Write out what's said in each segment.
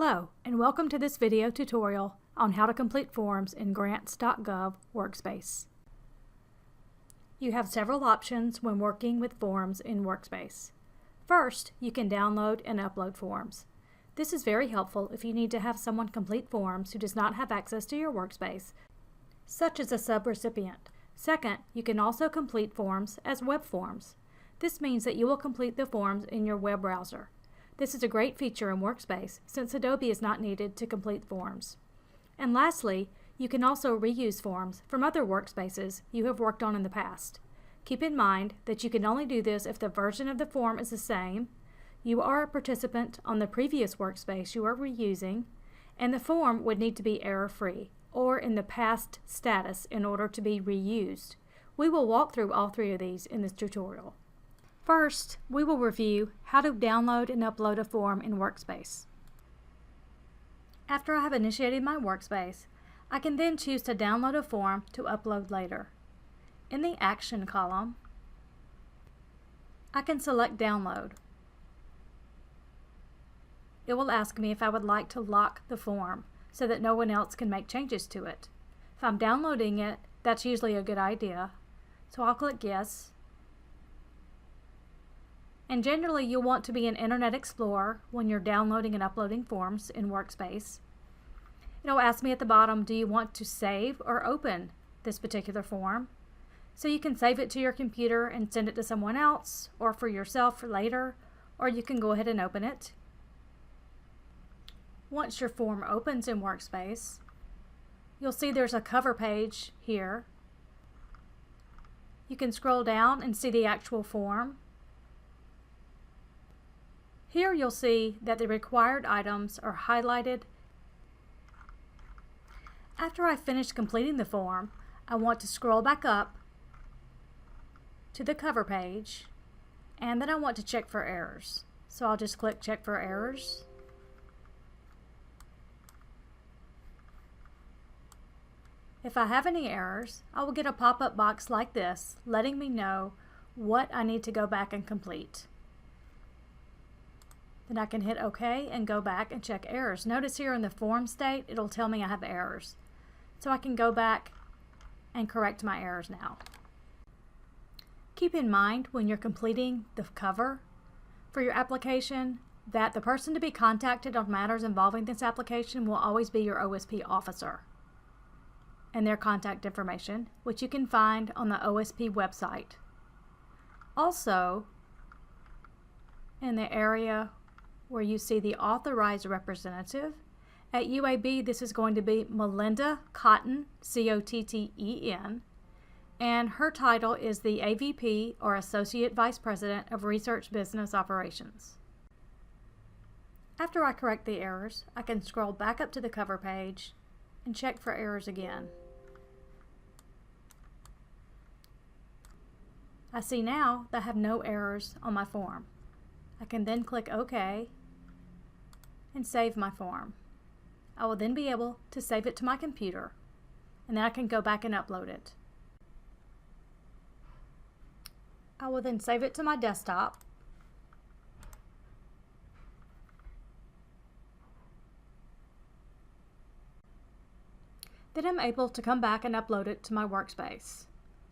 Hello, and welcome to this video tutorial on how to complete forms in Grants.gov Workspace. You have several options when working with forms in Workspace. First, you can download and upload forms. This is very helpful if you need to have someone complete forms who does not have access to your workspace, such as a subrecipient. Second, you can also complete forms as web forms. This means that you will complete the forms in your web browser. This is a great feature in Workspace since Adobe is not needed to complete forms. And lastly, you can also reuse forms from other workspaces you have worked on in the past. Keep in mind that you can only do this if the version of the form is the same, you are a participant on the previous workspace you are reusing, and the form would need to be error-free or in the past status in order to be reused. We will walk through all three of these in this tutorial. First, we will review how to download and upload a form in Workspace. After I have initiated my workspace, I can then choose to download a form to upload later. In the Action column, I can select Download. It will ask me if I would like to lock the form so that no one else can make changes to it. If I'm downloading it, that's usually a good idea, so I'll click Yes. And generally you'll want to be in Internet Explorer when you're downloading and uploading forms in Workspace. It'll ask me at the bottom, do you want to save or open this particular form? So you can save it to your computer and send it to someone else or for yourself for later, or you can go ahead and open it. Once your form opens in Workspace, you'll see there's a cover page here. You can scroll down and see the actual form. Here you'll see that the required items are highlighted. After I finish completing the form, I want to scroll back up to the cover page, and then I want to check for errors. So I'll just click Check for Errors. If I have any errors, I will get a pop-up box like this letting me know what I need to go back and complete. Then I can hit OK and go back and check errors. Notice here in the form state, it'll tell me I have errors. So I can go back and correct my errors now. Keep in mind when you're completing the cover for your application that the person to be contacted on matters involving this application will always be your OSP officer and their contact information, which you can find on the OSP website. Also, in the area where you see the authorized representative, at UAB this is going to be Melinda Cotton, C-O-T-T-E-N, and her title is the AVP or Associate Vice President of Research Business Operations. After I correct the errors, I can scroll back up to the cover page and check for errors again. I see now that I have no errors on my form. I can then click OK and save my form. I will then be able to save it to my computer, and then I can go back and upload it. I will then save it to my desktop. Then I'm able to come back and upload it to my workspace.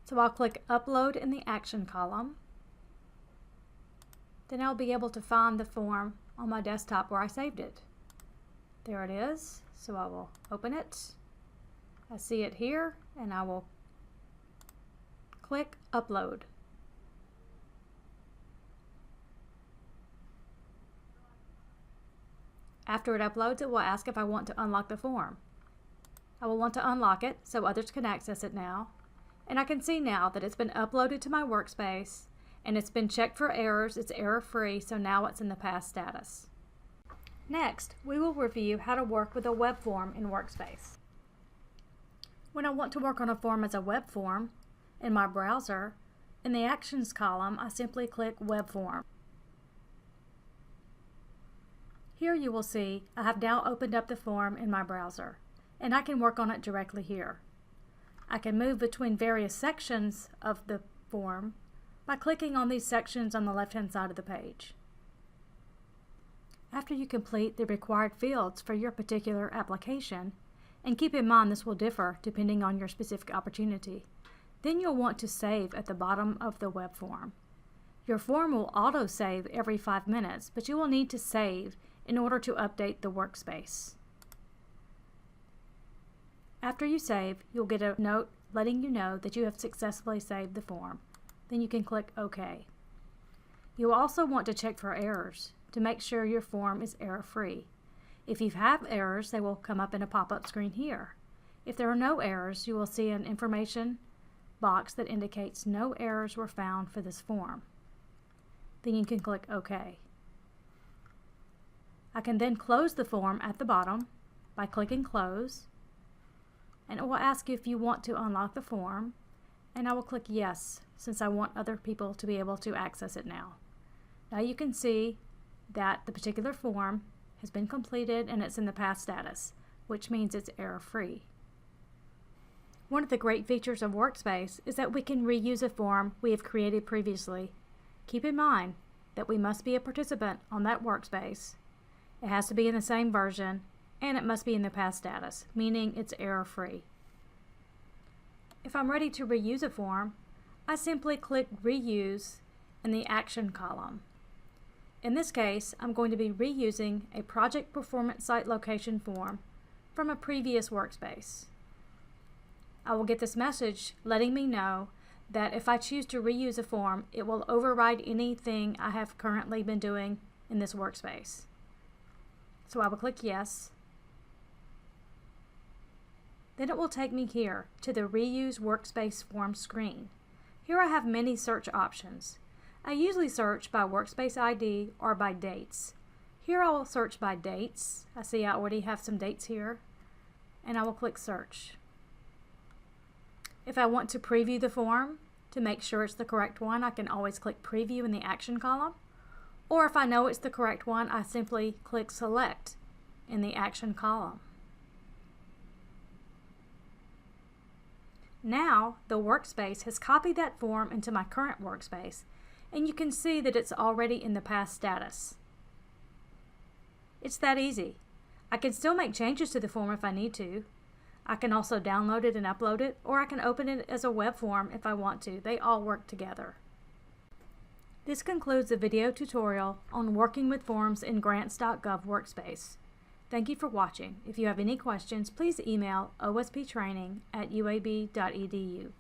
So I'll click Upload in the Action column. Then I'll be able to find the form on my desktop where I saved it. There it is, so I will open it. I see it here, and I will click Upload. After it uploads, it will ask if I want to unlock the form. I will want to unlock it so others can access it now. And I can see now that it's been uploaded to my workspace and it's been checked for errors. It's error-free, so now it's in the pass status. Next, we will review how to work with a web form in Workspace. When I want to work on a form as a web form in my browser, in the Actions column, I simply click Web Form. Here you will see I have now opened up the form in my browser, and I can work on it directly here. I can move between various sections of the form by clicking on these sections on the left-hand side of the page. After you complete the required fields for your particular application, and keep in mind this will differ depending on your specific opportunity, then you'll want to save at the bottom of the web form. Your form will auto-save every 5 minutes, but you will need to save in order to update the workspace. After you save, you'll get a note letting you know that you have successfully saved the form. Then you can click OK. You will also want to check for errors to make sure your form is error-free. If you have errors, they will come up in a pop-up screen here. If there are no errors, you will see an information box that indicates no errors were found for this form. Then you can click OK. I can then close the form at the bottom by clicking Close, and it will ask you if you want to unlock the form, and I will click Yes since I want other people to be able to access it now. Now you can see that the particular form has been completed and it's in the pass status, which means it's error-free. One of the great features of Workspace is that we can reuse a form we have created previously. Keep in mind that we must be a participant on that workspace. It has to be in the same version, and it must be in the pass status, meaning it's error-free. If I'm ready to reuse a form, I simply click Reuse in the Action column. In this case, I'm going to be reusing a Project Performance Site Location form from a previous workspace. I will get this message letting me know that if I choose to reuse a form, it will override anything I have currently been doing in this workspace. So I will click Yes. Then it will take me here to the Reuse Workspace Form screen. Here I have many search options. I usually search by workspace ID or by dates. Here I will search by dates. I see I already have some dates here, and I will click Search. If I want to preview the form to make sure it's the correct one, I can always click Preview in the Action column. Or if I know it's the correct one, I simply click Select in the Action column. Now the workspace has copied that form into my current workspace, and you can see that it's already in the pass status. It's that easy. I can still make changes to the form if I need to. I can also download it and upload it, or I can open it as a web form if I want to. They all work together. This concludes the video tutorial on working with forms in Grants.gov Workspace. Thank you for watching. If you have any questions, please email osptraining@uab.edu.